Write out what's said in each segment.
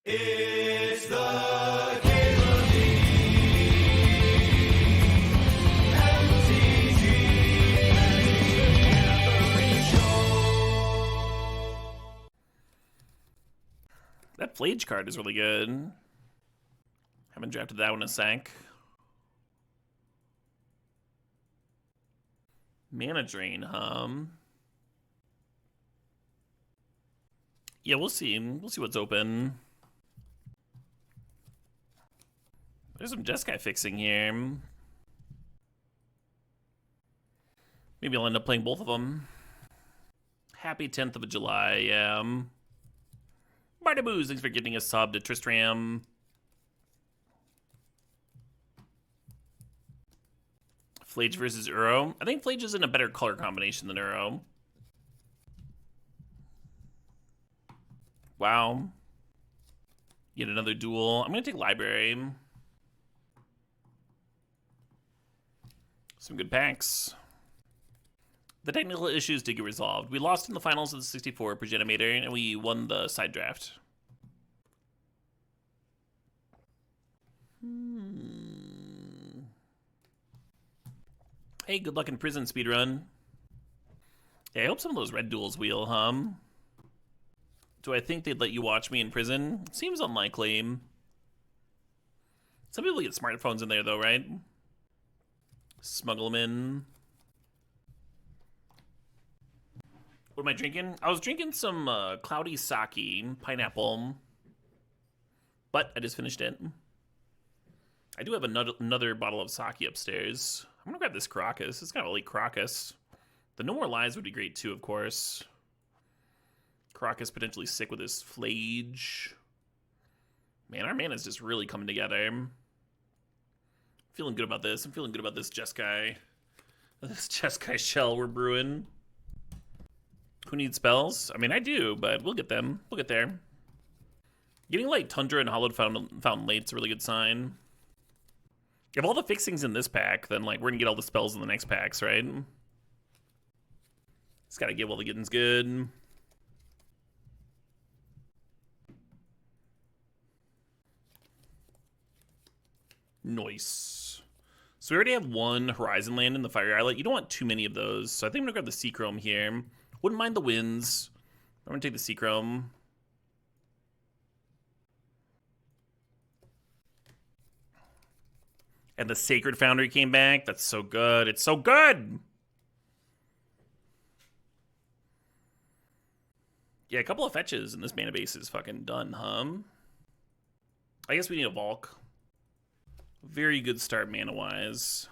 It's the Cable That Flage card is really good. Haven't drafted that one in a sec. Mana Drain, yeah, we'll see. We'll see what's open. There's some Jeskai fixing here. Maybe I'll end up playing both of them. Happy 10th of July, yeah. Marty Boos, thanks for giving a sub to Tristram. Flage versus Uro. I think Flage is in a better color combination than Uro. Wow. Yet another duel. I'm going to take Library. Some good packs. The technical issues did get resolved. We lost in the finals of the 64 Progenimator, and we won the side draft. Hey, good luck in prison speedrun. Yeah, I hope some of those red duels wheel, Do I think they'd let you watch me in prison? Seems unlikely. Some people get smartphones in there, though, right? Smuggle them in. What am I drinking? I was drinking some cloudy sake, pineapple, but I just finished it. I do have another bottle of sake upstairs. I'm gonna grab this Crocus. It's got a late Crocus. The No More Lies would be great too, of course. Crocus potentially sick with his Flage. Man, our mana's just really coming together. I'm feeling good about this. I'm feeling good about this Jeskai. This Jeskai shell we're brewing. Who needs spells? I mean, I do, but we'll get them. We'll get there. Getting like Tundra and Hollowed Fountain late's a really good sign. If all the fixings in this pack, then like we're gonna get all the spells in the next packs, right? Just gotta get while the getting's good. Nice. So we already have one Horizon land in the Fire Islet. You don't want too many of those, so I think I'm gonna grab the Seachrome here. Wouldn't mind the Winds. I'm gonna take the Seachrome. And the Sacred Foundry came back. That's so good. It's so good! Yeah, a couple of fetches and this mana base is fucking done, I guess we need a Valk. Very good start mana-wise.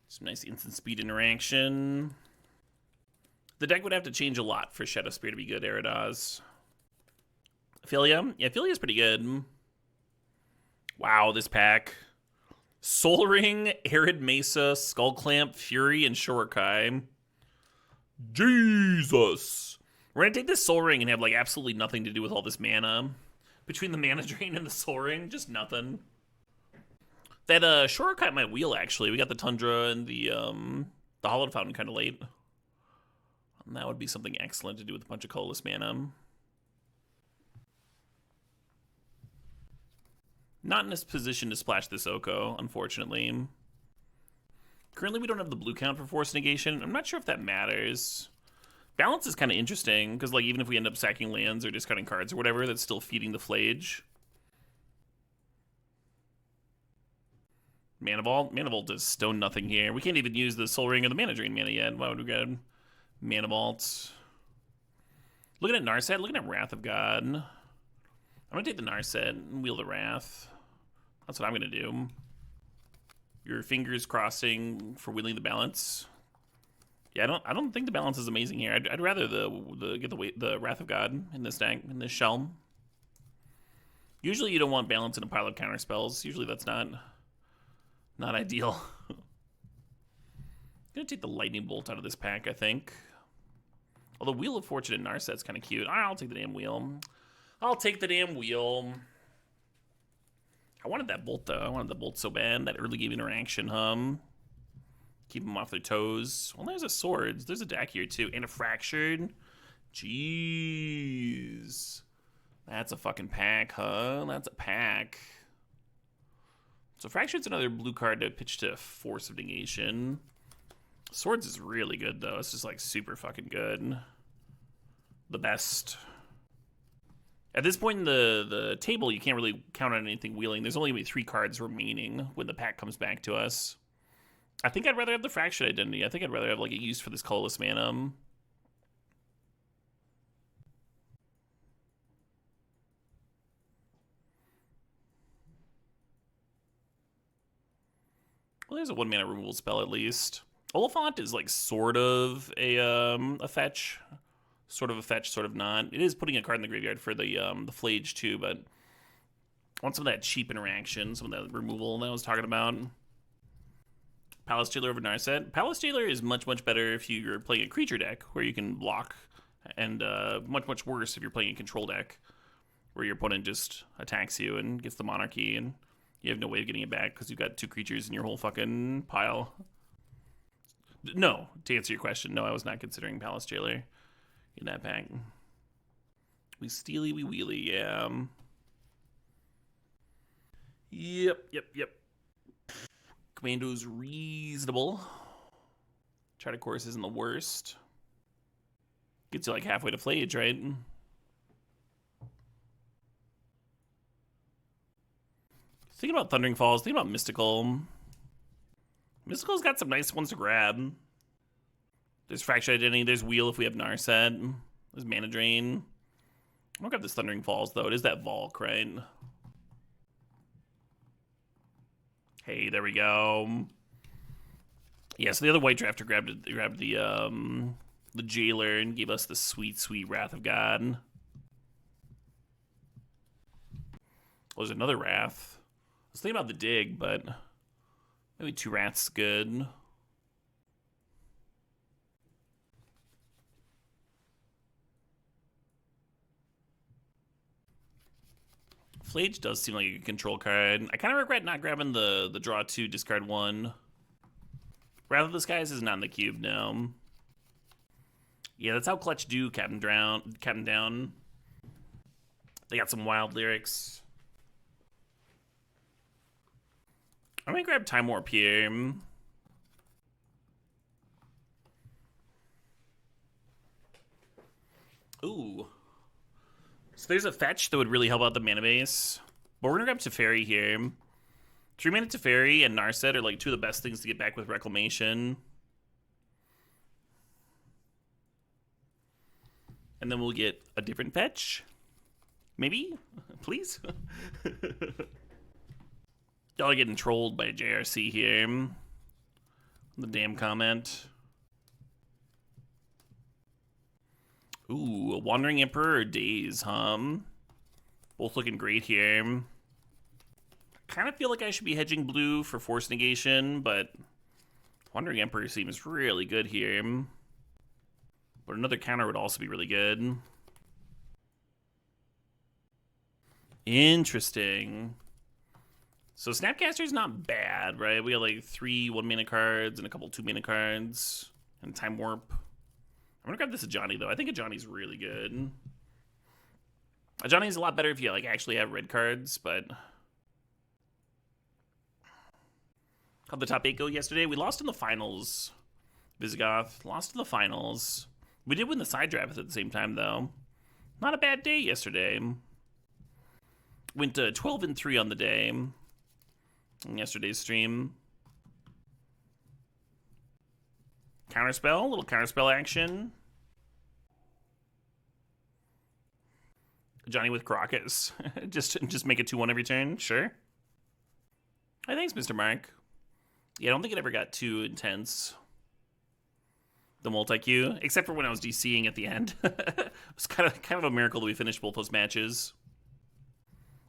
Some nice instant speed interaction. The deck would have to change a lot for Shadow Spear to be good, Eridas. Philia? Yeah, Philia's pretty good. Wow, this pack. Soul Ring, Arid Mesa, Skull Clamp, Fury, and Shorokai. Jesus! We're gonna take this Soul Ring and have like absolutely nothing to do with all this mana. Between the Mana Drain and the Soul Ring, just nothing. That Shorokai might wheel, actually. We got the Tundra and the Hollowed Fountain kind of late. And that would be something excellent to do with a bunch of colorless mana. Not in a position to splash this Oko, unfortunately. Currently, we don't have the blue count for Force Negation. I'm not sure if that matters. Balance is kind of interesting, because like even if we end up sacking lands or discarding cards or whatever, that's still feeding the Flage. Mana Vault? Mana Vault does stone nothing here. We can't even use the Soul Ring or the Mana Drain mana yet. Why would we get Mana Vault? Looking at Narset, looking at Wrath of God. I'm gonna take the Narset and wheel the Wrath. That's what I'm gonna do. Your fingers crossing for wheeling the balance. Yeah, I don't think the balance is amazing here. I'd rather get the Wrath of God in this deck, in this shell. Usually you don't want balance in a pile of counter spells. Usually that's not ideal. I'm gonna take the Lightning Bolt out of this pack, I think. Although Wheel of Fortune and Narset's kind of cute. I'll take the damn wheel. I'll take the damn wheel. I wanted that bolt, though. I wanted the bolt so bad. That early game interaction, Keep them off their toes. Well, there's a swords. There's a deck here too, and a fractured. Jeez, that's a fucking pack, huh? That's a pack. So fractured's another blue card to pitch to Force of Negation. Swords is really good though. It's just like super fucking good. The best. At this point in the table, you can't really count on anything wheeling. There's only gonna be 3 cards remaining when the pack comes back to us. I think I'd rather have the Fractured Identity. I think I'd rather have like a use for this colorless mana. Well, there's a 1 mana removal spell at least. Oliphant is like sort of a fetch. Sort of a fetch, sort of not. It is putting a card in the graveyard for the Flage too, but I want some of that cheap interaction, some of that removal that I was talking about. Palace Jailer over Narset. Palace Jailer is much, much better if you're playing a creature deck where you can block, and much, much worse if you're playing a control deck where your opponent just attacks you and gets the Monarchy and you have no way of getting it back because you've got 2 creatures in your whole fucking pile. No, to answer your question, no, I was not considering Palace Jailer in that pack. We steely, we wheelie, yeah. Yep. Commando's reasonable. Chart of Course isn't the worst. Gets you like halfway to Flage, right? Thinking about Thundering Falls, thinking about Mystical. Mystical's got some nice ones to grab. There's Fractured Identity, there's Wheel if we have Narset. There's Mana Drain. I don't grab this Thundering Falls though, it is that Volk, right? Hey, there we go. Yeah, so the other white drafter grabbed the Jailer and gave us the sweet, sweet Wrath of God. Well, there's another Wrath. I was thinking about the Dig, but maybe 2 Wraths is good. Flage does seem like a control card. I kind of regret not grabbing the draw 2, discard 1. Wrath of the Skies is not in the cube now. Yeah, that's how Clutch do Captain Down. They got some wild lyrics. I'm gonna grab Time Warp here. Ooh. So there's a fetch that would really help out the mana base. But we're gonna grab Teferi here. 3 mana Teferi and Narset are like 2 of the best things to get back with Reclamation. And then we'll get a different fetch. Maybe? Please? Y'all are getting trolled by JRC here. The damn comment. Ooh, a Wandering Emperor or Daze, both looking great here. Kind of feel like I should be hedging blue for Force Negation, but Wandering Emperor seems really good here. But another counter would also be really good. Interesting. So Snapcaster's not bad, right? We got like 3 1-mana cards and a couple 2-mana cards and Time Warp. I'm gonna grab this Ajani though. I think Ajani's really good. Ajani's a lot better if you like actually have red cards, but how'd the top 8 go yesterday? We lost in the finals. Visigoth lost in the finals. We did win the side draft at the same time though. Not a bad day yesterday. Went to 12-3 on the day in yesterday's stream. Counterspell, a little counterspell action. Johnny with Crocus. just make a 2-1 every turn, sure. Hey, thanks, Mr. Mark. Yeah, I don't think it ever got too intense. The multi-queue, except for when I was DCing at the end. It was kind of a miracle that we finished both those matches.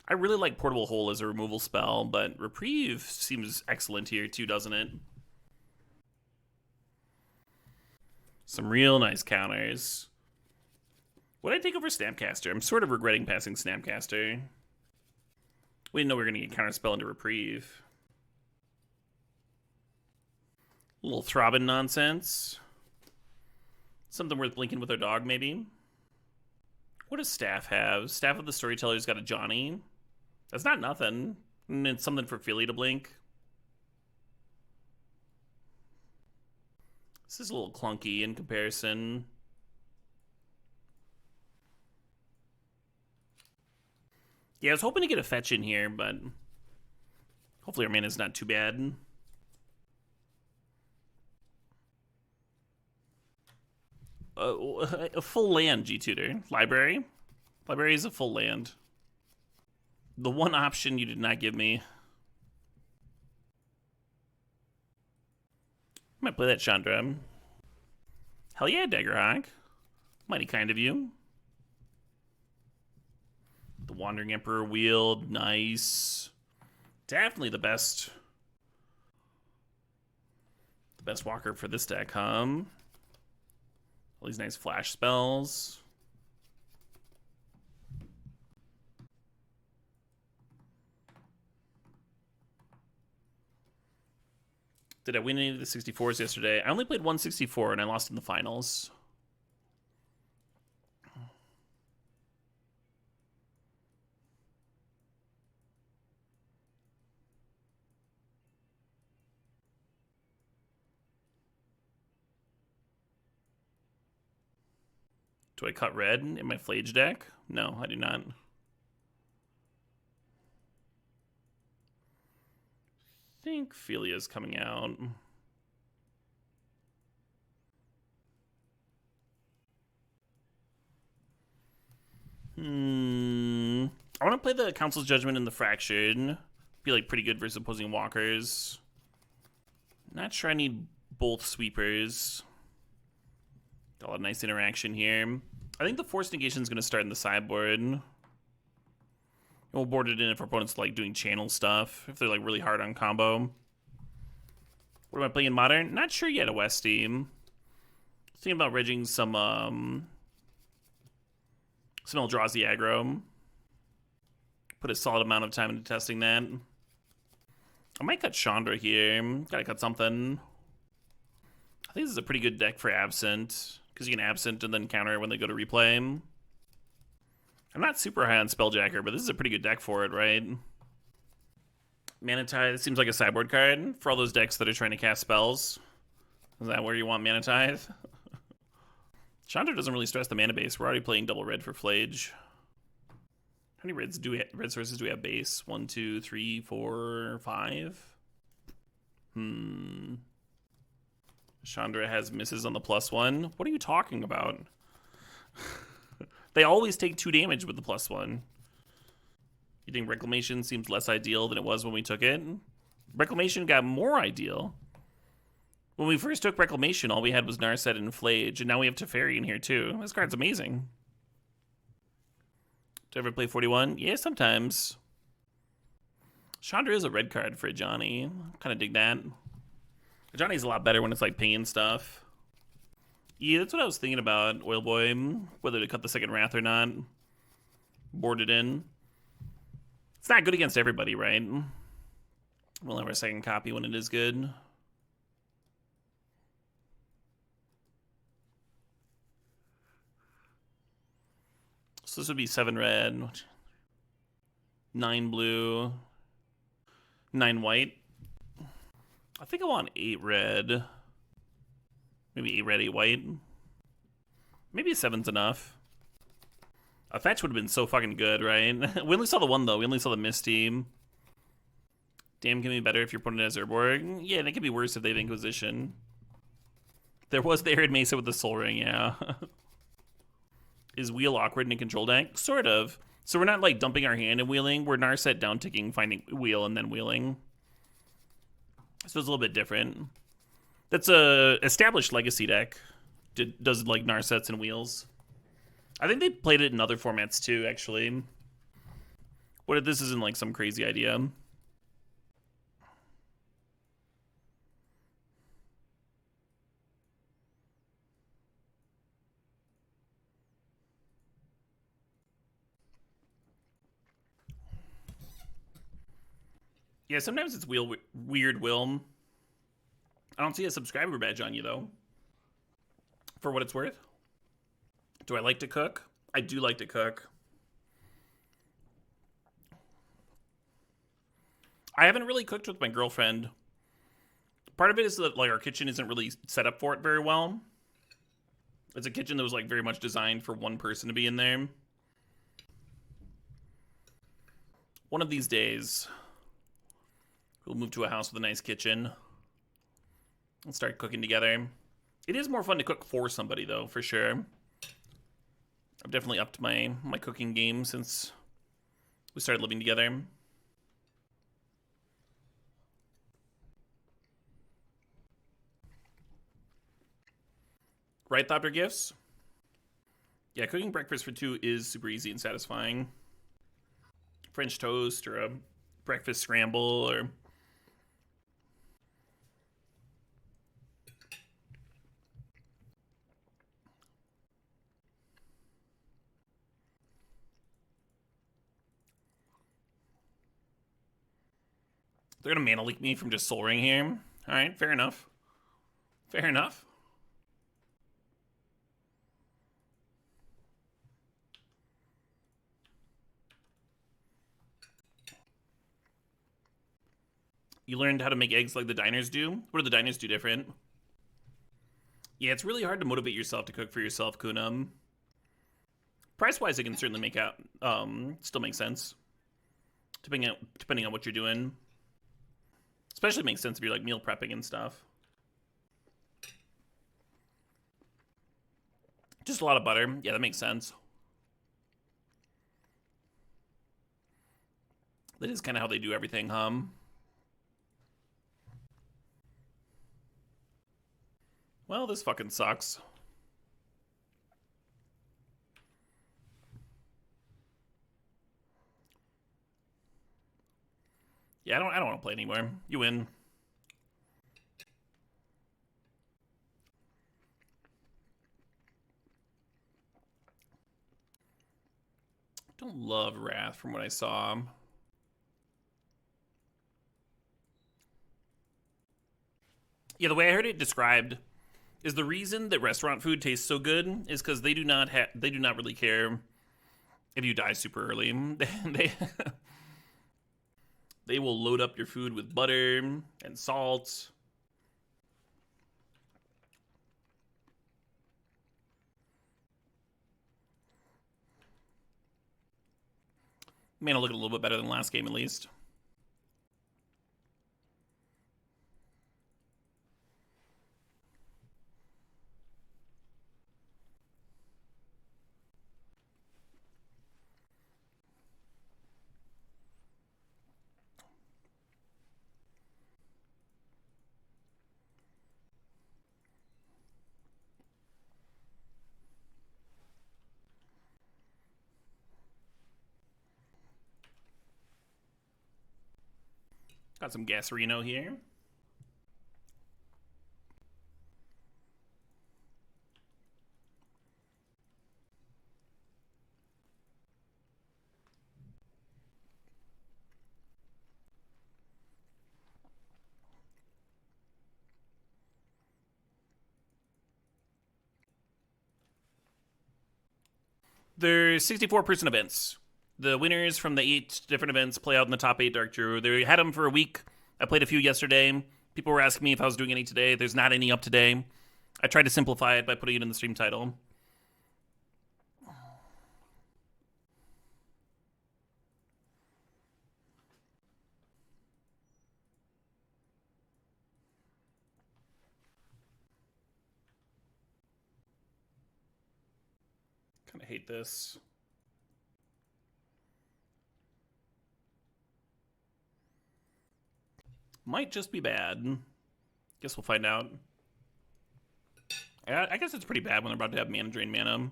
I really like Portable Hole as a removal spell, but Reprieve seems excellent here too, doesn't it? Some real nice counters. What did I take over Snapcaster? I'm sort of regretting passing Snapcaster. We didn't know we were going to get Counterspell into Reprieve. A little throbbing nonsense. Something worth blinking with our dog, maybe. What does Staff have? Staff of the Storyteller's got a Johnny. That's not nothing. And it's something for Philly to blink. This is a little clunky in comparison. Yeah, I was hoping to get a fetch in here, but hopefully our mana's not too bad. A full land, G-Tutor. Library? Library is a full land. The one option you did not give me. Might play that Chandra. Hell yeah, Daggerhawk. Mighty kind of you. The Wandering Emperor wield. Nice. Definitely the best. The best walker for this deck, huh? All these nice flash spells. Did I win any of the 64s yesterday? I only played 164 and I lost in the finals. Do I cut red in my Flage deck? No, I do not. I think Philia's coming out. I want to play the Council's Judgment and the Fractured. Be like pretty good versus opposing walkers. Not sure I need both sweepers. Got a lot of nice interaction here. I think the Force Negation is going to start in the sideboard. We'll board it in if our opponent's like doing channel stuff. If they're like really hard on combo. What am I playing in Modern? Not sure yet, a West team. Thinking about regging some Eldrazi aggro. Put a solid amount of time into testing that. I might cut Chandra here. Gotta cut something. I think this is a pretty good deck for Absent. Because you can Absent and then counter when they go to replay. I'm not super high on Spelljacker, but this is a pretty good deck for it, right? Mana Tithe seems like a sideboard card for all those decks that are trying to cast spells. Is that where you want Mana Tithe? Chandra doesn't really stress the mana base. We're already playing double red for Flage. How many red sources do we have base? 1, 2, 3, 4, 5? Chandra has misses on the +1. What are you talking about? They always take 2 damage with the +1. You think Reclamation seems less ideal than it was when we took it? Reclamation got more ideal. When we first took Reclamation, all we had was Narset and Flage, and now we have Teferi in here too. This card's amazing. Do you ever play 41? Yeah, sometimes. Chandra is a red card for Johnny. Kind of dig that. Johnny's a lot better when it's like pinging stuff. Yeah, that's what I was thinking about, Oil Boy. Whether to cut the second Wrath or not. Board it in. It's not good against everybody, right? We'll have our second copy when it is good. So this would be 7 red, 9 blue, 9 white. I think I want 8 red. Maybe 8 red, 8 white. Maybe a 7's enough. A fetch would have been so fucking good, right? We only saw the one, though. We only saw the Mist team. Damn can be better if you're putting it as Urborg. Yeah, and it could be worse if they have Inquisition. There was the Arid Mesa with the Soul Ring, yeah. Is wheel awkward in a control deck? Sort of. So we're not, like, dumping our hand and wheeling. We're Narset down-ticking, finding wheel, and then wheeling. So it's a little bit different. That's a established Legacy deck. Does, like, Narsets and wheels. I think they played it in other formats, too, actually. What if this isn't, like, some crazy idea? Yeah, sometimes it's weird, Will. I don't see a subscriber badge on you, though. For what it's worth. Do I like to cook? I do like to cook. I haven't really cooked with my girlfriend. Part of it is that like our kitchen isn't really set up for it very well. It's a kitchen that was like very much designed for one person to be in there. One of these days, we'll move to a house with a nice kitchen and start cooking together. It is more fun to cook for somebody, though, for sure. I've definitely upped my cooking game since we started living together. Right, Thopter Gifts? Yeah, cooking breakfast for two is super easy and satisfying. French toast or a breakfast scramble or... They're gonna mana leak me from just Soul Ring here. Alright, fair enough. Fair enough. You learned how to make eggs like the diners do? What do the diners do different? Yeah, it's really hard to motivate yourself to cook for yourself, Kunum. Price-wise, it can certainly make out, still make sense. Depending on what you're doing. Especially makes sense if you're like meal prepping and stuff. Just a lot of butter. Yeah, that makes sense. That is kind of how they do everything, Well, this fucking sucks. Yeah, I don't want to play anymore. You win. Don't love Wrath from what I saw. Yeah, the way I heard it described is the reason that restaurant food tastes so good is because they do not really care if you die super early. They will load up your food with butter and salt. Man, it'll look a little bit better than last game at least. Got some Gasserino here. There's 64-person events. The winners from the 8 different events play out in the top 8 Dark Drew. They had them for a week. I played a few yesterday. People were asking me if I was doing any today. There's not any up today. I tried to simplify it by putting it in the stream title. Kind of hate this. Might just be bad. Guess we'll find out. I guess it's pretty bad when they're about to have mana drain mana.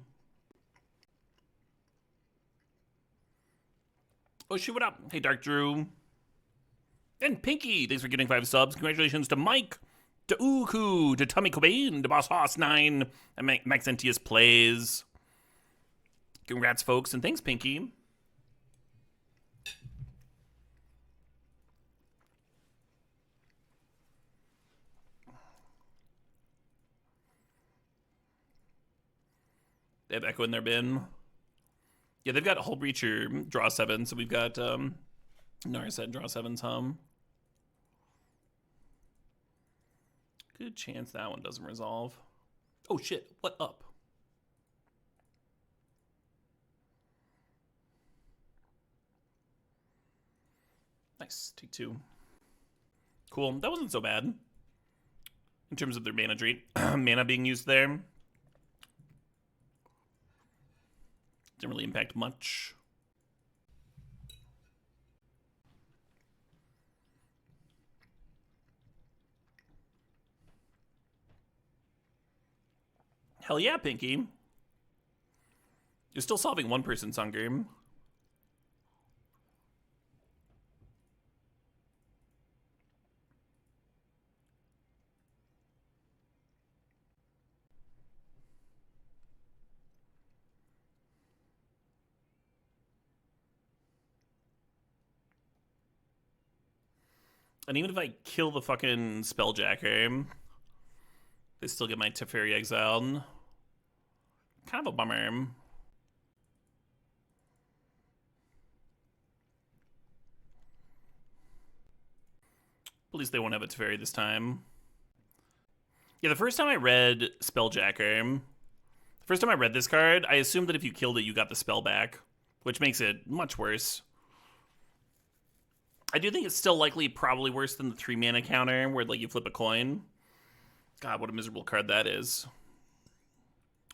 Oh, shoot, what up? Hey, Dark Drew. And Pinky, thanks for getting 5 subs. Congratulations to Mike, to Uku, to Tommy Cobain, to Boss Hoss 9, and Maxentius Plays. Congrats, folks, and thanks, Pinky. They have Echo in their bin. Yeah, they've got Hull Breacher, draw 7, so we've got Narset, draw 7's hum. Good chance that one doesn't resolve. Oh shit, what up? Nice, take 2. Cool, that wasn't so bad. In terms of their mana drain, mana being used there. Didn't really impact much. Hell yeah, Pinky. You're still solving one person's hunger. And even if I kill the fucking Spelljacker, they still get my Teferi exiled. Kind of a bummer. At least they won't have a Teferi this time. Yeah, the first time I read Spelljacker, the first time I read this card, I assumed that if you killed it, you got the spell back, which makes it much worse. I do think it's still likely probably worse than the 3 mana counter where like you flip a coin. God, what a miserable card that is.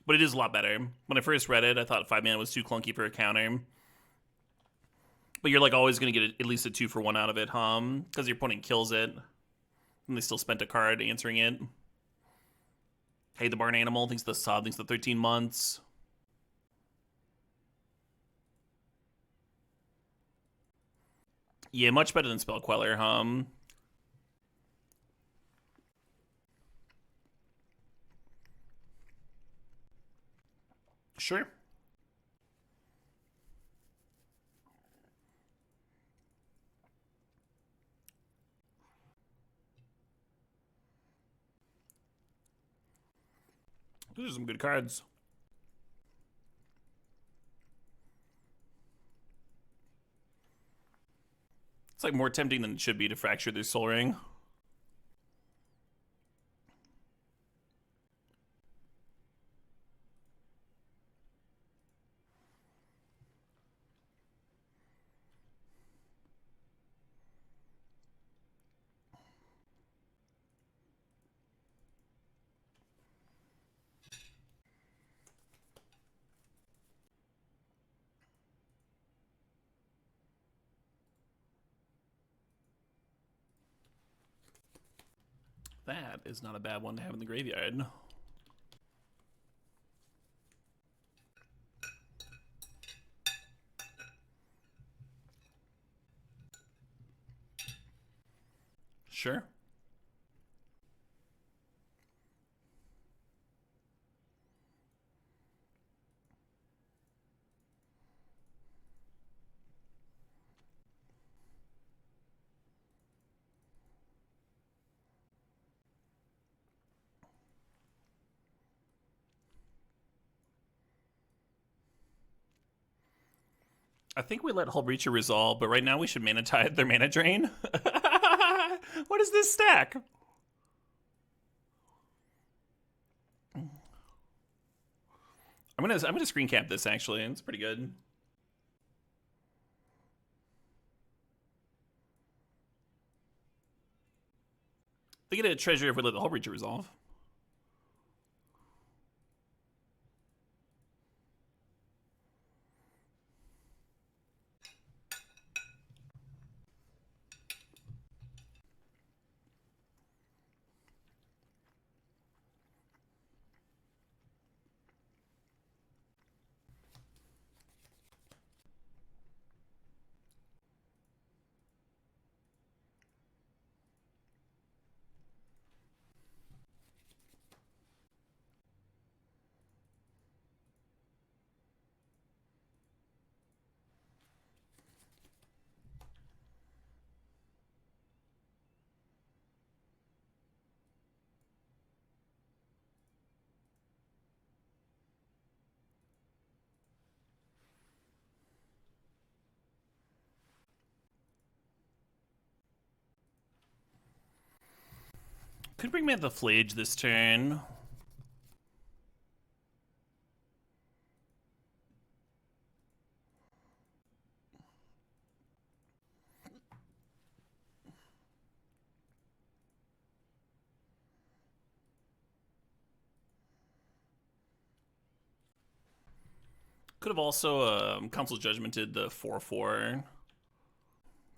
But it is a lot better. When I first read it, I thought 5 mana was too clunky for a counter. But you're like always going to get at least a 2 for 1 out of it, because your opponent kills it. And they still spent a card answering it. Hey, the barn animal thinks the sod thinks the 13 months. Yeah, much better than Spell Queller, Sure. Those are some good cards. It's like more tempting than it should be to fracture their Soul Ring. That is not a bad one to have in the graveyard. Sure. I think we let Hull Breacher resolve, but right now we should mana tithe their mana drain. What is this stack? I'm gonna screen cap this actually. It's pretty good. They get a treasure if we let the Hull Breacher resolve. Could bring me the Flage this turn. Could have also Council Judgmented the 4/4.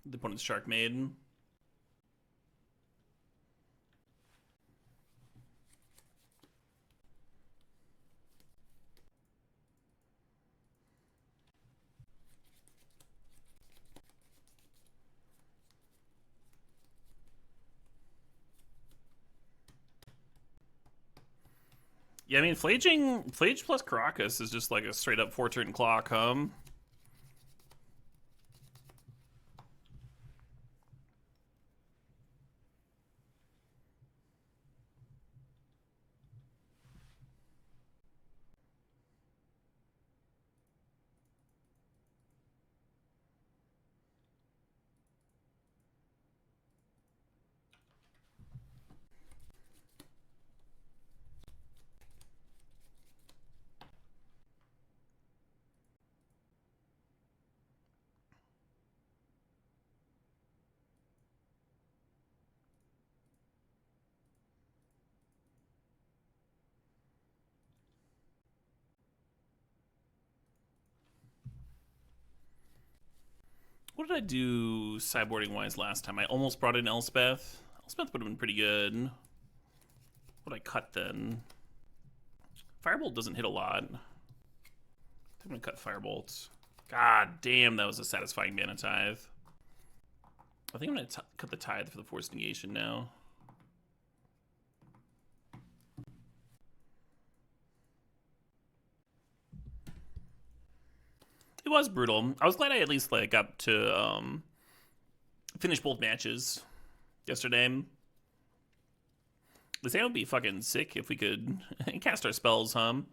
The opponent's Shark made. Yeah, I mean, Flage plus Caracas is just like a straight up 4-turn clock, What did I do sideboarding wise last time? I almost brought in Elspeth. Elspeth would have been pretty good. What did I cut then? Firebolt doesn't hit a lot. I'm gonna cut Firebolt. God damn, that was a satisfying mana tithe. I think I'm gonna cut the tithe for the forced negation now. It was brutal. I was glad I at least like got to finish both matches yesterday. This game would be fucking sick if we could cast our spells, Turn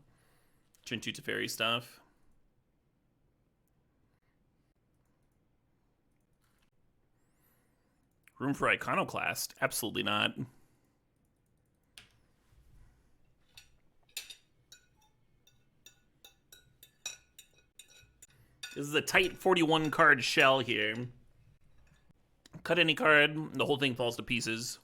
2 Teferi stuff. Room for Iconoclast? Absolutely not. This is a tight 41 card shell here. Cut any card, the whole thing falls to pieces.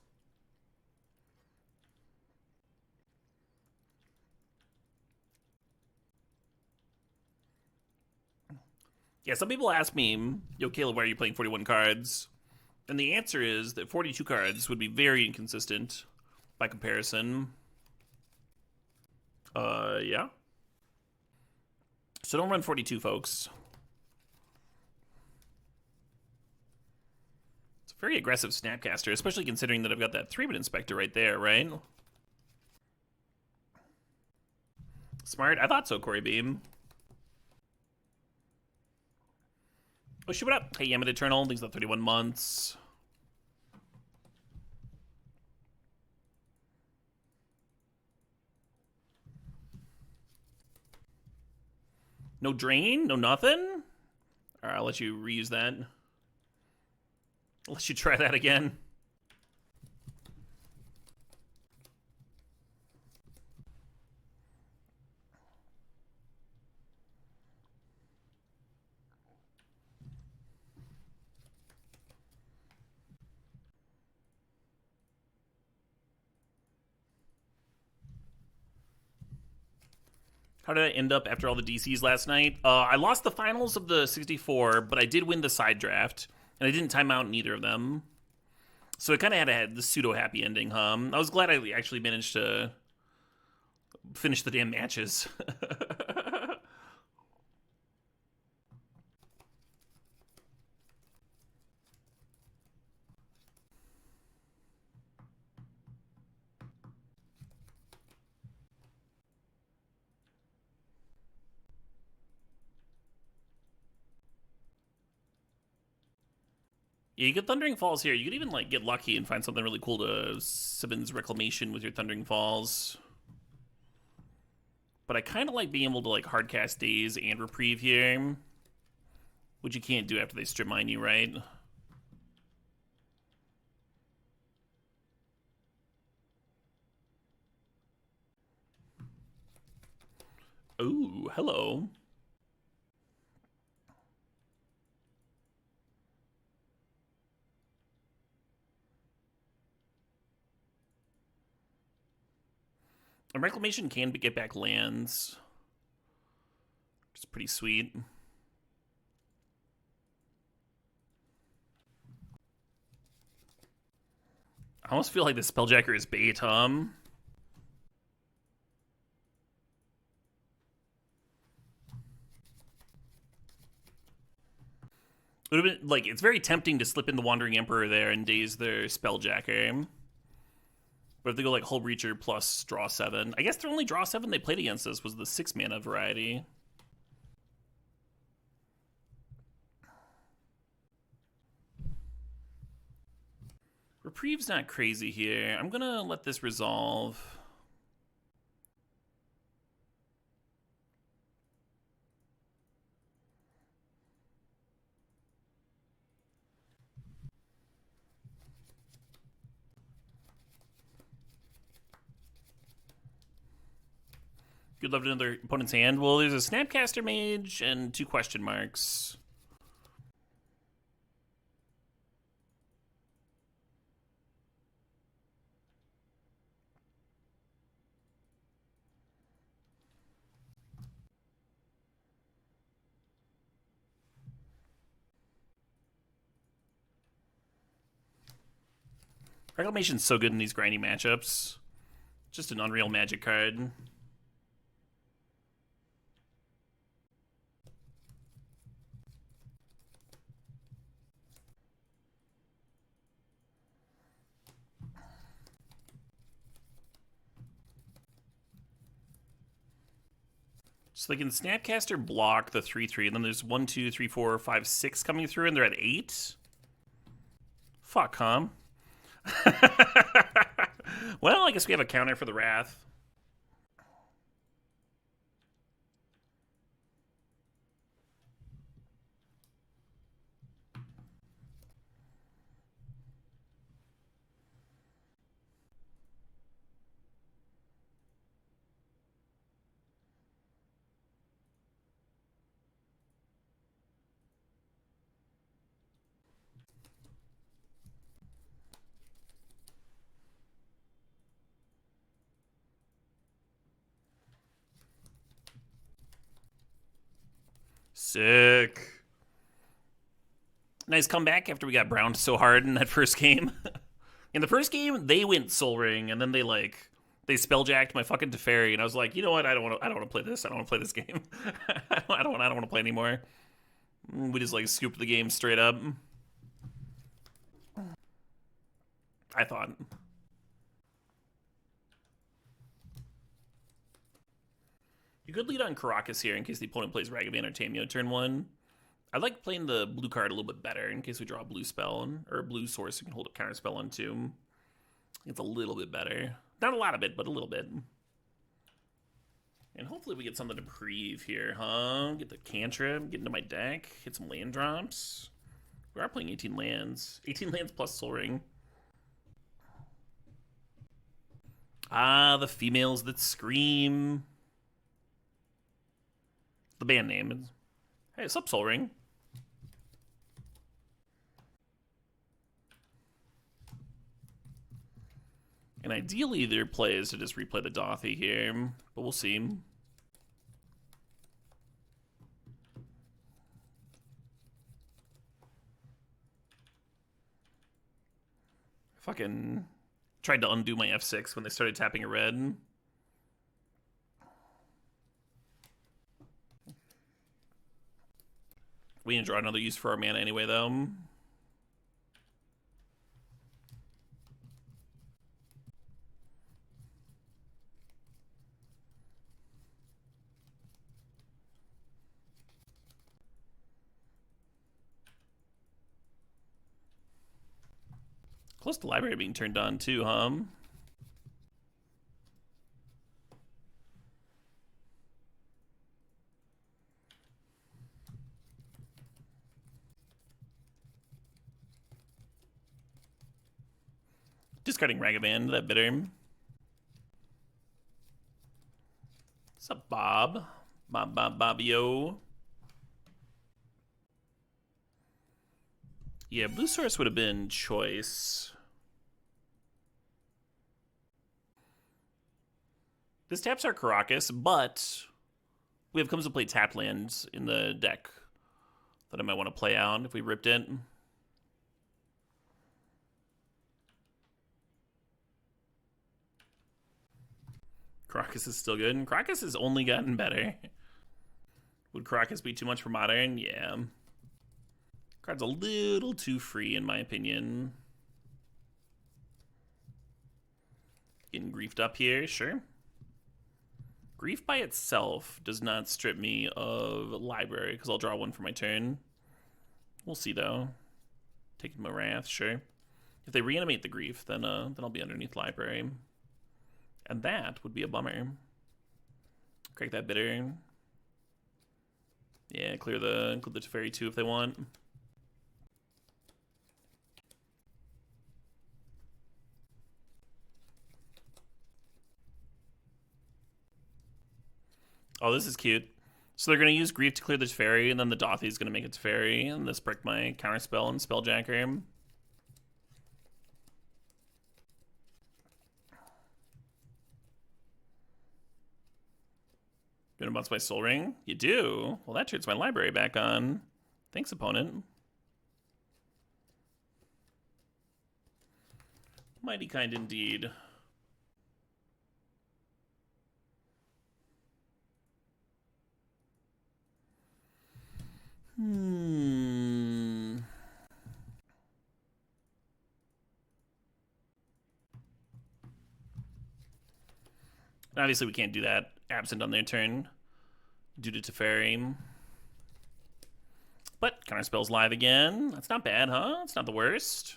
Yeah, some people ask me, yo, Caleb, why are you playing 41 cards? And the answer is that 42 cards would be very inconsistent by comparison. Yeah. So don't run 42, folks. It's a very aggressive Snapcaster, especially considering that I've got that 3-bit Inspector right there, right? Smart. I thought so, Corey Beam. Oh, shoot, what up? Hey, Yamit Eternal. Things about 31 months. No drain? No nothing? Alright, I'll let you reuse that. I'll let you try that again. How did I end up after all the DCs last night? I lost the finals of the 64, but I did win the side draft, and I didn't time out in either of them. So it kind of had the pseudo-happy ending, I was glad I actually managed to finish the damn matches. Yeah, you get Thundering Falls here. You could even like get lucky and find something really cool to Simmons Reclamation with your Thundering Falls. But I kind of like being able to like hardcast Daze and Reprieve here, which you can't do after they strip mine you, right? Ooh, hello. And Reclamation can get back lands. It's pretty sweet. I almost feel like the Spelljacker is bait, It would have been, like, it's very tempting to slip in the Wandering Emperor there and daze their Spelljacker. But if they go, like, Hull Breacher plus draw 7. I guess the only draw 7 they played against us was the 6-mana variety. Reprieve's not crazy here. I'm gonna let this resolve. Good luck to another opponent's hand. Well, there's a Snapcaster Mage and 2 question marks. Reclamation's so good in these grindy matchups. Just an unreal Magic card. So they can Snapcaster block the 3/3, and then there's 1, 2, 3, 4, 5, 6 coming through, and they're at 8. Fuck, huh? Well, I guess we have a counter for the Wrath. Sick. Nice comeback after we got browned so hard in that first game. In the first game, they went Soul Ring, and then they spelljacked my fucking Teferi, and I was like, you know what? I don't want to play this. I don't want to play this game. I don't want to play anymore. We just like scooped the game straight up. I thought. You could lead on Caracas here in case the opponent plays Ragavan or Tameo turn 1. I like playing the blue card a little bit better in case we draw a blue spell or a blue source we can hold a counter spell on too. It's a little bit better. Not a lot of it, but a little bit. And hopefully we get something to Preve here, huh? Get the cantrip, get into my deck, hit some land drops. We are playing 18 lands. 18 lands plus Soul Ring. Ah, the females that scream. The band name is... Hey, what's up, Soul Ring? And ideally, their play is to just replay the Dothy here, but we'll see. Fucking tried to undo my F6 when they started tapping a red. We didn't draw another use for our mana anyway, though. Close to library being turned on, too, huh? Discarding Ragavan, that bitter. What's up, Bob? Bobbio. Yeah, blue source would have been choice. This taps our Caracas, but we have comes to play tap lands in the deck that I might want to play out if we ripped it. Caracas is still good. Caracas has only gotten better. Would Caracas be too much for Modern? Yeah. Card's a little too free, in my opinion. Getting griefed up here, sure. Grief by itself does not strip me of library, because I'll draw one for my turn. We'll see, though. Taking my Wrath, sure. If they reanimate the Grief, then I'll be underneath library. And that would be a bummer. Crack that bitter. Yeah, include the Teferi too if they want. Oh, this is cute. So they're going to use Grief to clear the Teferi, and then the Dothy is going to make it Teferi, and this brick my Counterspell and Spelljacker. Gonna bounce my Soul Ring? You do? Well, that turns my library back on. Thanks, opponent. Mighty kind indeed. Obviously, we can't do that absent on their turn due to Teferi. But Counterspell's live again. That's not bad, huh? It's not the worst.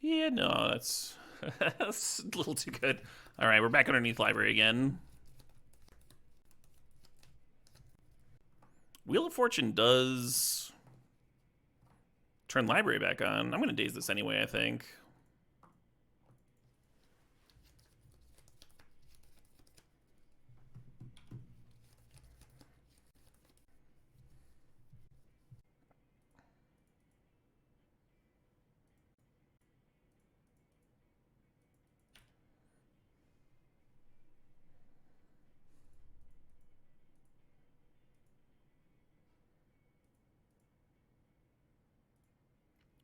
Yeah, no, that's, that's a little too good. All right, we're back underneath library again. Wheel of Fortune does turn library back on. I'm going to daze this anyway, I think.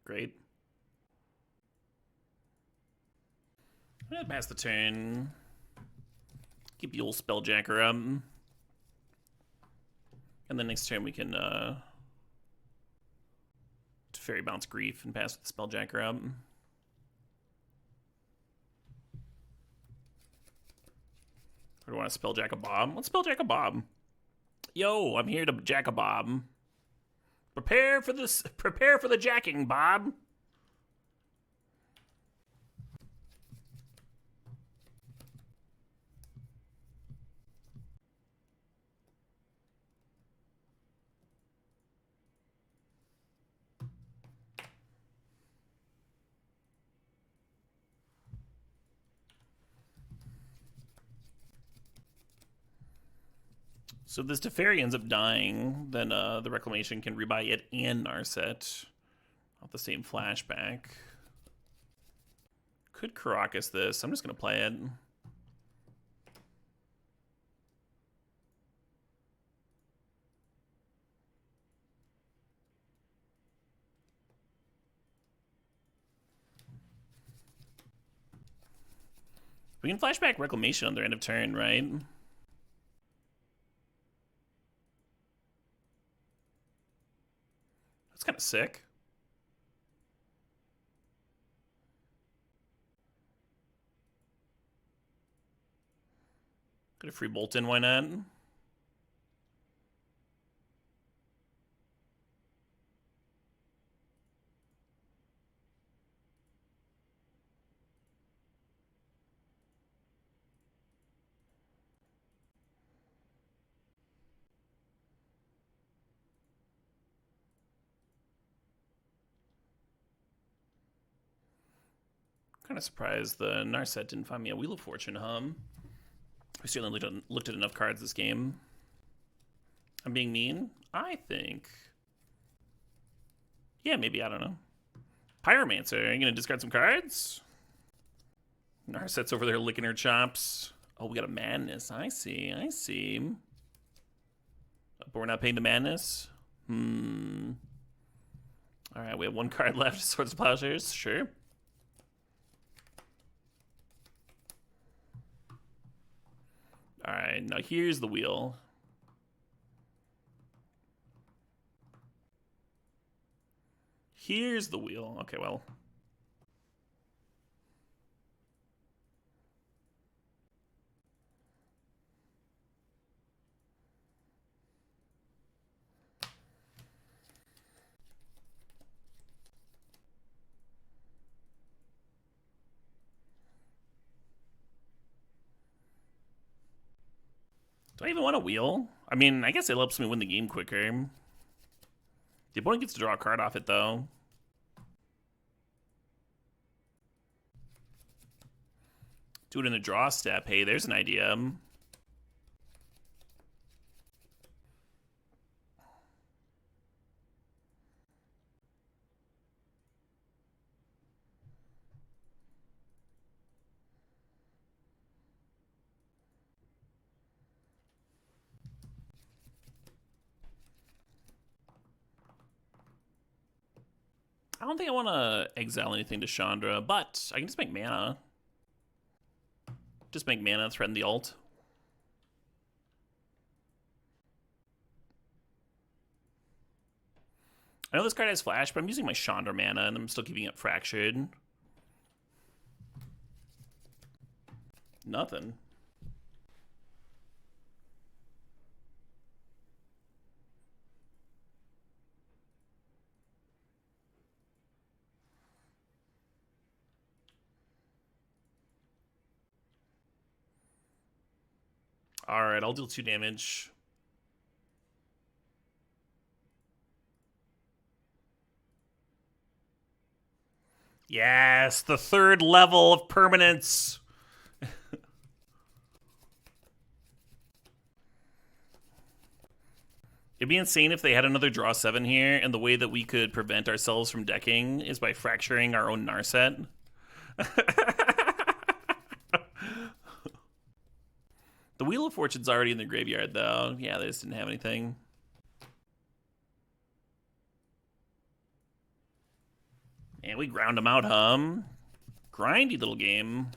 Great. I'm gonna pass the turn. Keep the old Spelljacker up. And then next turn we can Fairy Bounce Grief and pass with the Spelljacker up. Or do I want to Spelljack a Bob? Let's Spelljack a Bob. Yo, I'm here to jack a Bob. Prepare for this. Prepare for the jacking, Bob. So if this Teferi ends up dying, then the Reclamation can rebuy it and Narset off the same flashback. Could Caracas this. I'm just going to play it. We can flashback Reclamation on their end of turn, right? That's kind of sick. Get a free bolt in, why not? Kind of surprised the Narset didn't find me a Wheel of Fortune, huh? We certainly looked at enough cards this game. I'm being mean? I think. Yeah, maybe, I don't know. Pyromancer, are you gonna discard some cards? Narset's over there licking her chops. Oh, we got a Madness. I see, I see. But we're not paying the Madness? Alright, we have one card left. Swords of Plowshares, sure. Alright, now here's the wheel. Here's the wheel. Okay, well. Do I even want a wheel? I mean, I guess it helps me win the game quicker. The opponent gets to draw a card off it, though. Do it in a draw step. Hey, there's an idea. I don't think I want to exile anything to Chandra, but I can just make mana. Just make mana, threaten the ult. I know this card has flash, but I'm using my Chandra mana, and I'm still keeping it fractured. Nothing. Alright, I'll deal 2 damage. Yes, the 3rd level of permanence. It'd be insane if they had another draw 7 here, and the way that we could prevent ourselves from decking is by fracturing our own Narset. The Wheel of Fortune's already in the graveyard, though. Yeah, they just didn't have anything. And we ground them out, Grindy little game.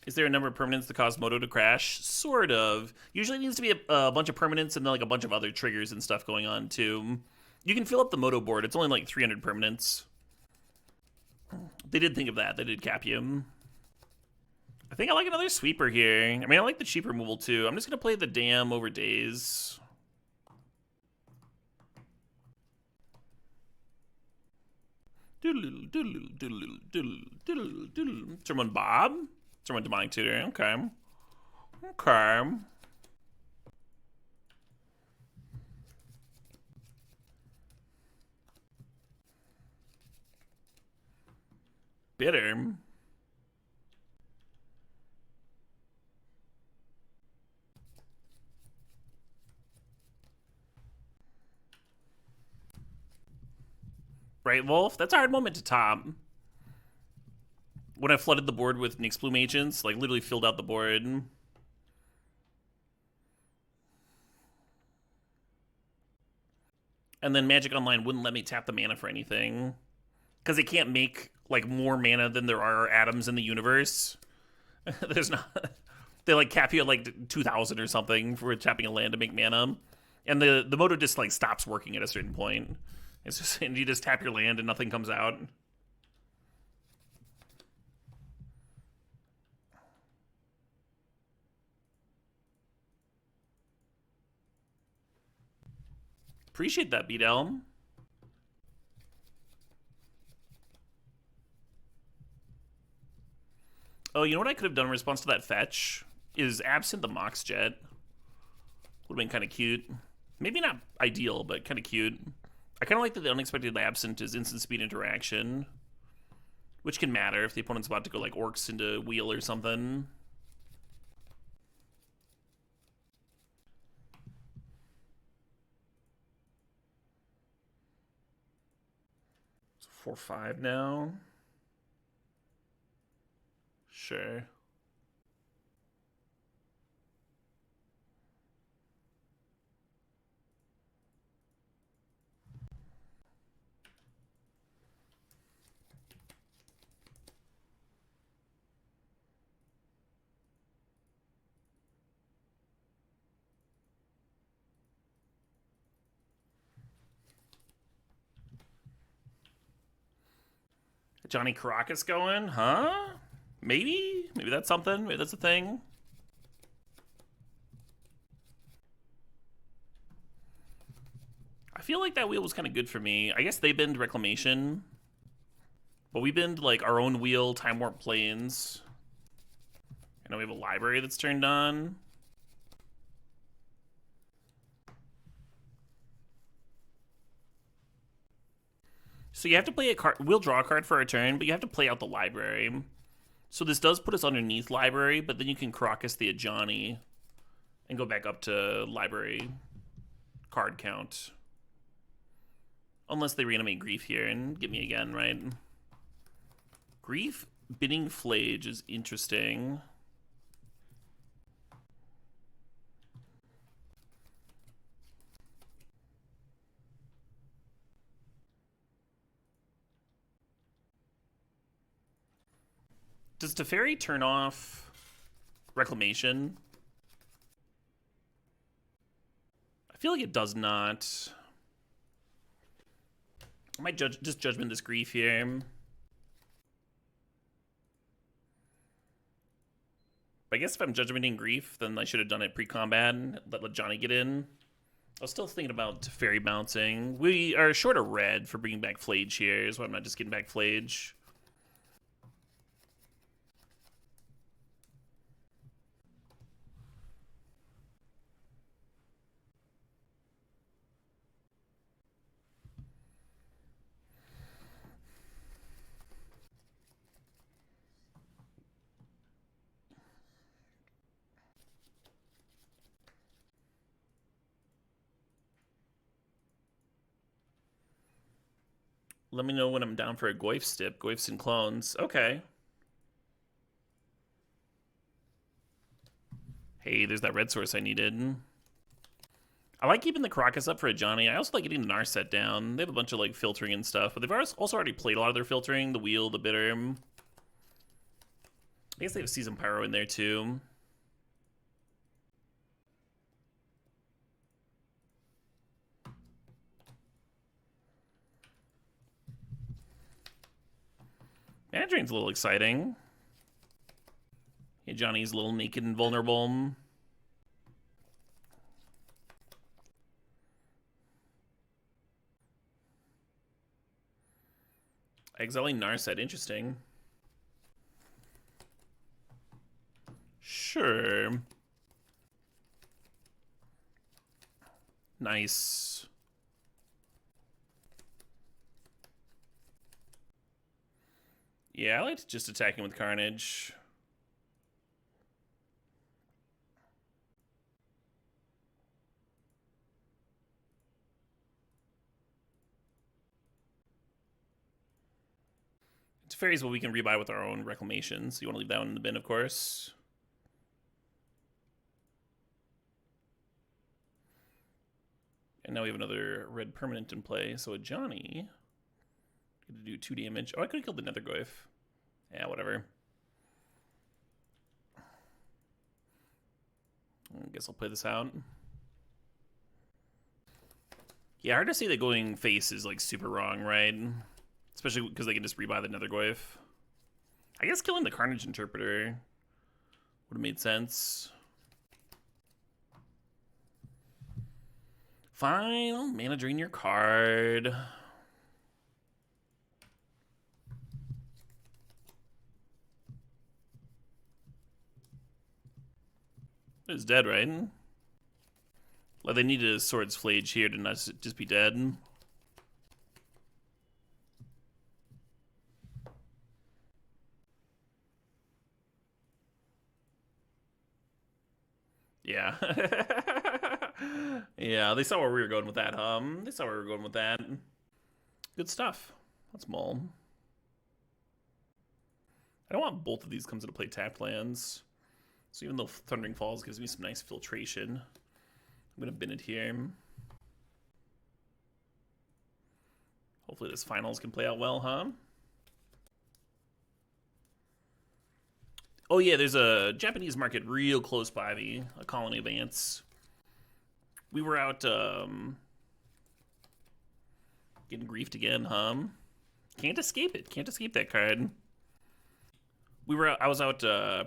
Is there a number of permanents that cause Moto to crash? Sort of. Usually it needs to be a bunch of permanents and then like a bunch of other triggers and stuff going on, too. You can fill up the Moto board. It's only like 300 permanents. They did think of that. They did cap you. I think I like another sweeper here. I mean, I like the cheap removal, too. I'm just going to play the Dam over Daze. Someone Bob? Someone Demonic Tutor. Okay. Okay. Bitter. Right, Wolf? That's a hard moment to top. When I flooded the board with Nyx Bloom agents, like literally filled out the board. And then Magic Online wouldn't let me tap the mana for anything. Because they can't make like more mana than there are atoms in the universe. There's not. They like cap you at like 2,000 or something for tapping a land to make mana. And the Moto just like stops working at a certain point. It's just, and you just tap your land and nothing comes out. Appreciate that, Beat Elm. Oh, you know what I could have done in response to that fetch? Is absent the Mox Jet. Would have been kind of cute. Maybe not ideal, but kind of cute. I kind of like that the unexpected absent is instant speed interaction, which can matter if the opponent's about to go like Orcs into Wheel or something. 4-5 now. Sure. Johnny Caracas going, huh? Maybe? Maybe that's something. Maybe that's a thing. I feel like that wheel was kind of good for me. I guess they binned Reclamation. But we binned, like, our own wheel, Time Warp Plains. And now we have a library that's turned on. So you have to play a card. We'll draw a card for our turn, but you have to play out the library. So this does put us underneath library, but then you can Crocus the Ajani and go back up to library card count. Unless they reanimate Grief here and get me again, right? Grief Bidding Flage is interesting. Does Teferi turn off Reclamation? I feel like it does not. I might just Judgment this Grief here. But I guess if I'm Judgmenting Grief, then I should have done it pre-combat and let Johnny get in. I was still thinking about Teferi bouncing. We are short of red for bringing back Flage here, so I'm not just getting back Flage. Let me know when I'm down for a Goyf stip. Goyfs and clones. Okay. Hey, there's that red source I needed. I like keeping the Caracas up for a Johnny. I also like getting the Narset down. They have a bunch of like filtering and stuff, but they've also already played a lot of their filtering. The Wheel, the Bitter. I guess they have Season Pyro in there too. Mana Drain's a little exciting. Yeah, Johnny's a little naked and vulnerable. Exiling Narset, interesting. Sure. Nice. Yeah, I liked just attacking with Carnage. Teferi is what we can rebuy with our own Reclamations. You want to leave that one in the bin, of course. And now we have another red permanent in play. So a Johnny. Going to do 2 damage. Oh, I could have killed the Nether Goyf. Yeah, whatever. I guess I'll play this out. Yeah, hard to say that going face is like super wrong, right? Especially because they can just rebuy the Nether Goyf. I guess killing the Carnage Interpreter would have made sense. Fine, I'll mana drain your card. It's dead, right? Like they needed a Sword's Flage here to not just be dead. Yeah. Yeah, they saw where we were going with that, They saw where we were going with that. Good stuff. That's Maul. I don't want both of these comes into play tapped lands. So even though Thundering Falls gives me some nice filtration, I'm going to bin it here. Hopefully this finals can play out well, huh? Oh yeah, there's a Japanese market real close by me, a colony of ants. We were out getting griefed again, huh? Can't escape it. Can't escape that card. I was out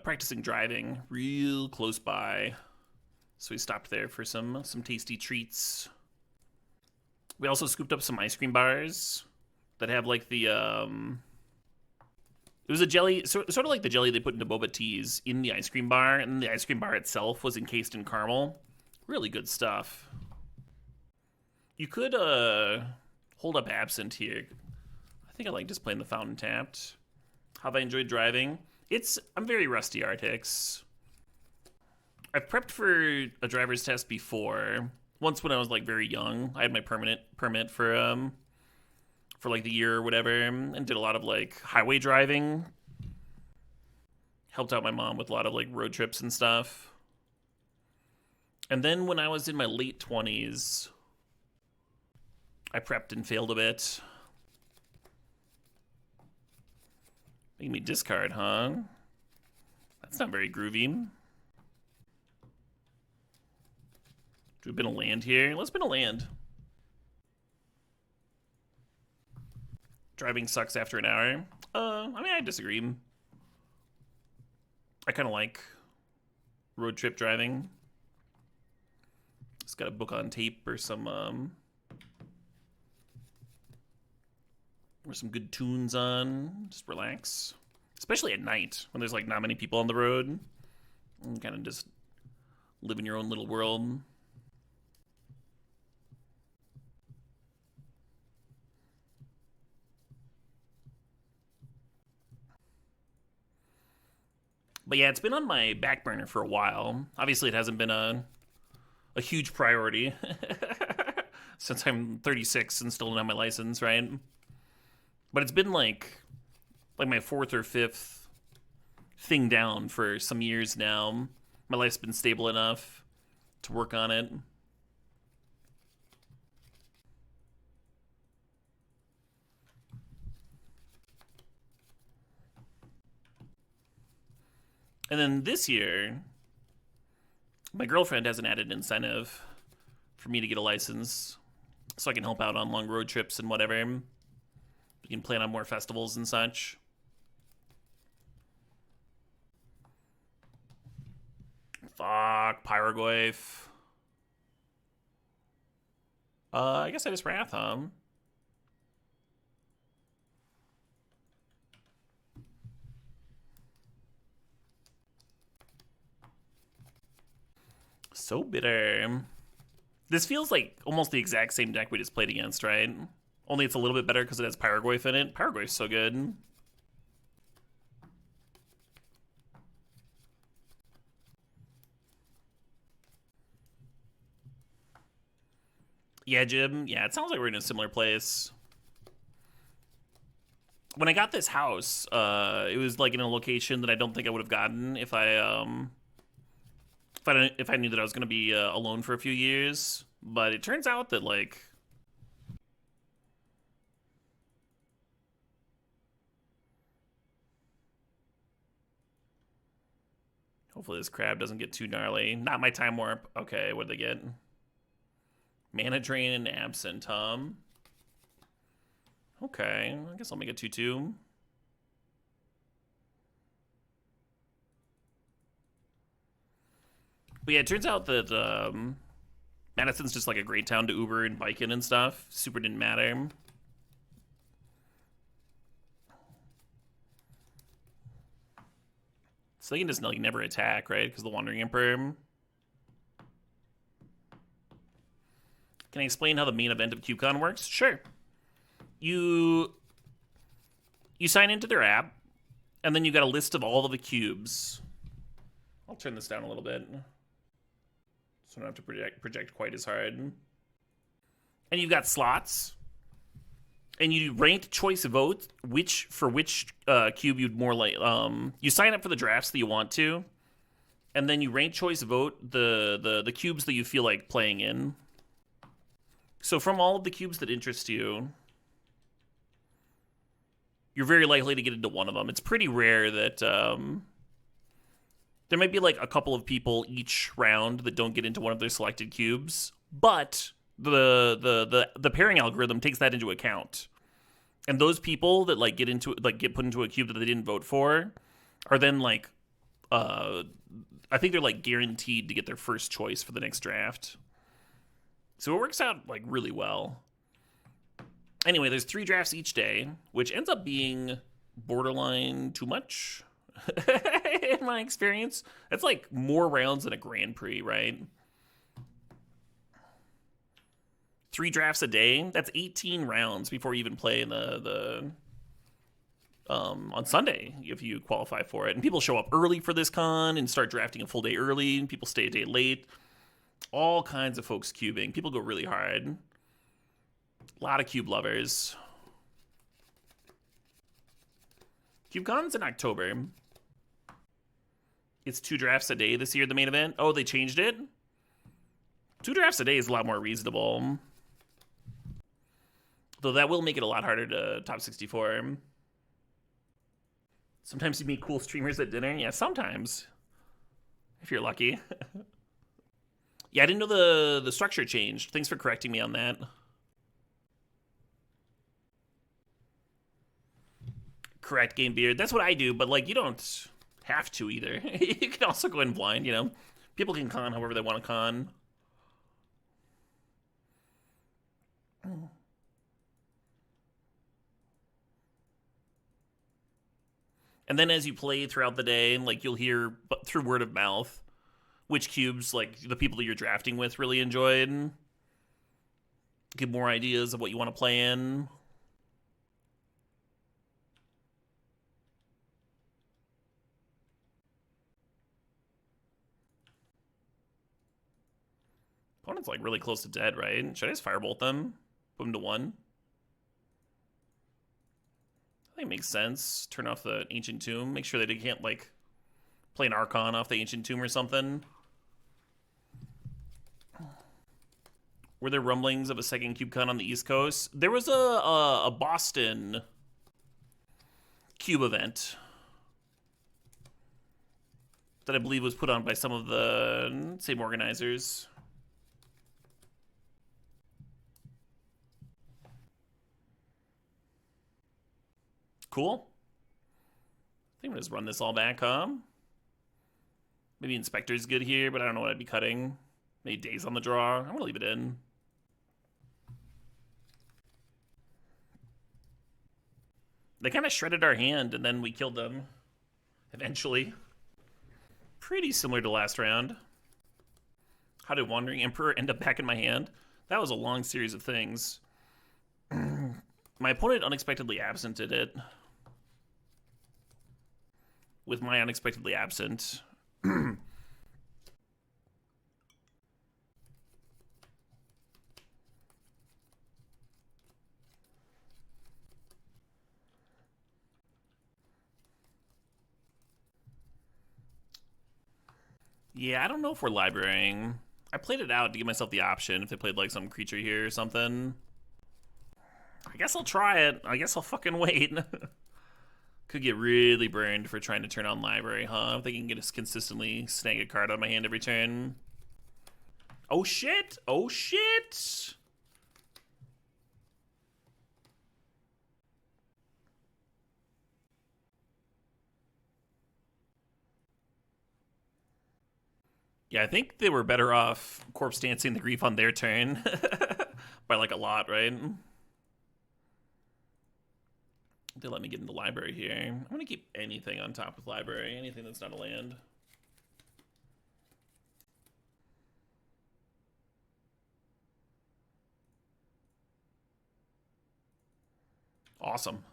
practicing driving real close by. So we stopped there for some tasty treats. We also scooped up some ice cream bars that have like the it was a jelly, sort of like the jelly they put into boba teas in the ice cream bar, and the ice cream bar itself was encased in caramel. Really good stuff. You could hold up Absent here. I think I like just playing the fountain tapped. How have I enjoyed driving? I'm very rusty, Artix. I've prepped for a driver's test before. Once when I was like very young, I had my permit for like the year or whatever, and did a lot of like highway driving. Helped out my mom with a lot of like road trips and stuff. And then when I was in my late 20s, I prepped and failed a bit. Making me discard, huh? That's not very groovy. Do we bin a land here? Let's bin a land. Driving sucks after an hour. I mean, I disagree. I kind of like road trip driving. Just got a book on tape or some good tunes on. Just relax. Especially at night when there's like not many people on the road. And kind of just live in your own little world. But yeah, it's been on my back burner for a while. Obviously, it hasn't been a huge priority since I'm 36 and still don't have my license, right? But it's been like my fourth or fifth thing down for some years now. My life's been stable enough to work on it. And then this year, my girlfriend has an added incentive for me to get a license so I can help out on long road trips and whatever. We can plan on more festivals and such. Fuck, Pyroglyph. I guess I just Wrath, huh? So bitter. This feels like almost the exact same deck we just played against, right? Only it's a little bit better because it has Pyroglyph in it. Pyroglyph's so good. Yeah, Jim. Yeah, it sounds like we're in a similar place. When I got this house, it was like in a location that I don't think I would have gotten if I knew that I was going to be alone for a few years. But it turns out that like hopefully this crab doesn't get too gnarly. Not my time warp. Okay, what did they get? Mana Drain and Absent, okay, I guess I'll make a 2/2. But yeah, it turns out that Madison's just like a great town to Uber and bike in and stuff. Super didn't matter. So they can just like never attack, right? Because the Wandering Emperor. Can I explain how the main event of CubeCon works? Sure. You sign into their app, and then you got a list of all of the cubes. I'll turn this down a little bit, so I don't have to project quite as hard. And you've got slots, And you do ranked choice vote, which cube you'd more like. You sign up for the drafts that you want to, and then you rank choice vote the cubes that you feel like playing in. So from all of the cubes that interest you, you're very likely to get into one of them. It's pretty rare that there might be like a couple of people each round that don't get into one of their selected cubes, but the pairing algorithm takes that into account. And those people that like get put into a cube that they didn't vote for are then like I think they're like guaranteed to get their first choice for the next draft. So it works out like really well. Anyway, there's 3 drafts each day, which ends up being borderline too much in my experience. It's like more rounds than a Grand Prix, right? 3 drafts a day, that's 18 rounds before you even play in the on Sunday if you qualify for it. And people show up early for this con and start drafting a full day early, and people stay a day late. All kinds of folks cubing. People go really hard. A lot of cube lovers. CubeCon's in October. It's 2 drafts a day this year, the main event. Oh, they changed it? 2 drafts a day is a lot more reasonable. Though that will make it a lot harder to top 64. Sometimes you meet cool streamers at dinner. Yeah, sometimes. If you're lucky. Yeah, I didn't know the structure changed. Thanks for correcting me on that. Correct, Game Beard. That's what I do, but like you don't have to either. You can also go in blind, you know. People can con however they want to con. And then as you play throughout the day, like you'll hear through word of mouth which cubes like the people that you're drafting with really enjoyed. Get more ideas of what you want to play in. Opponent's like really close to dead, right? Should I just firebolt them? Put them to 1? I think it makes sense. Turn off the Ancient Tomb. Make sure that they can't like play an Archon off the Ancient Tomb or something. Were there rumblings of a second CubeCon on the East Coast? There was a Boston Cube event that I believe was put on by some of the same organizers. Cool. I think I'm gonna just run this all back, huh? Maybe Inspector's good here, but I don't know what I'd be cutting. Maybe Days on the draw. I'm gonna leave it in. They kind of shredded our hand, and then we killed them. Eventually. Pretty similar to last round. How did Wandering Emperor end up back in my hand? That was a long series of things. My opponent unexpectedly absented it. With my unexpectedly absent. Yeah, I don't know if we're librarying. I played it out to give myself the option if they played like some creature here or something. I guess I'll try it. I guess I'll fucking wait. Could get really burned for trying to turn on library, huh? If they can get us consistently snag a card out of my hand every turn. Oh shit! Oh shit! Yeah, I think they were better off corpse dancing the grief on their turn. By like a lot, right? They let me get into library here. I'm gonna keep anything on top with library, anything that's not a land. Awesome.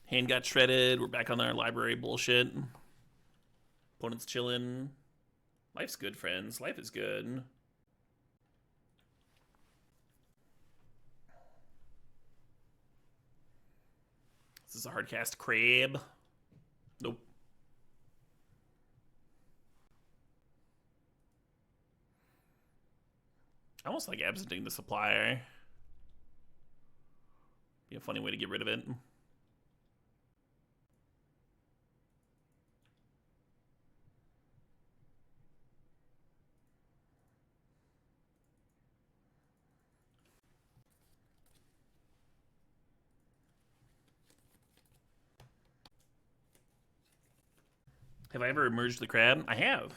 Hand got shredded. We're back on our library bullshit. Opponent's chilling. Life's good, friends. Life is good. This is a hard cast. Crab. Nope. I almost like absenting the supplier. Be a funny way to get rid of it. Have I ever merged the crab? I have.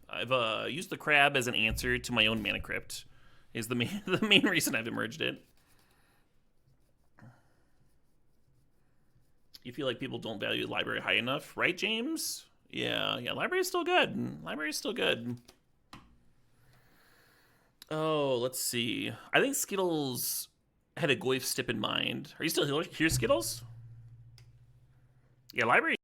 I've used the crab as an answer to my own mana crypt. Is the main reason I've emerged it. You feel like people don't value the library high enough, right, James? Yeah, library's still good. Library's still good. Oh, let's see. I think Skittles had a Goyf stip in mind. Are you still here, Skittles? Yeah, library